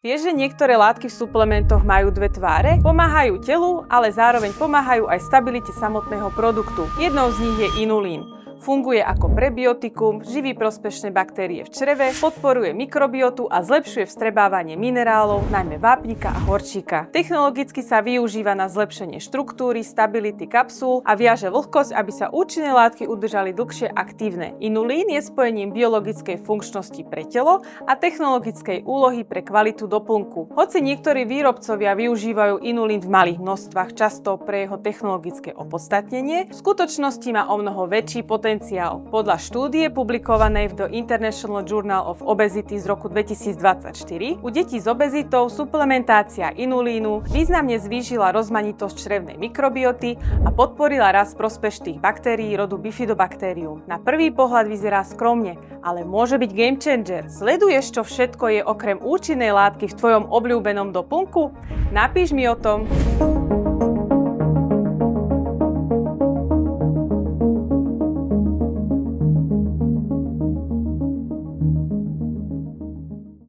Vieš, že niektoré látky v suplementoch majú dve tváre? Pomáhajú telu, ale zároveň pomáhajú aj stabilite samotného produktu. Jednou z nich je inulín. Funguje ako prebiotikum, živí prospešné baktérie v čreve, podporuje mikrobiotu a zlepšuje vstrebávanie minerálov, najmä vápnika a horčíka. Technologicky sa využíva na zlepšenie štruktúry, stability kapsúl a viaže vlhkosť, aby sa účinné látky udržali dlhšie aktívne. Inulín je spojením biologickej funkčnosti pre telo a technologickej úlohy pre kvalitu doplnku. Hoci niektorí výrobcovia využívajú inulín v malých množstvách, často pre jeho technologické opodstatnenie, v skutočnosti má omnoho väčší potenciál. Podľa štúdie publikovanej v The International Journal of Obesity z roku 2024 u detí s obezitou suplementácia inulínu významne zvýšila rozmanitosť črevnej mikrobioty a podporila rast prospešných baktérií rodu Bifidobacterium. Na prvý pohľad vyzerá skromne, ale môže byť game changer. Sleduješ, čo všetko je okrem účinnej látky v tvojom obľúbenom doplnku? Napíš mi o tom.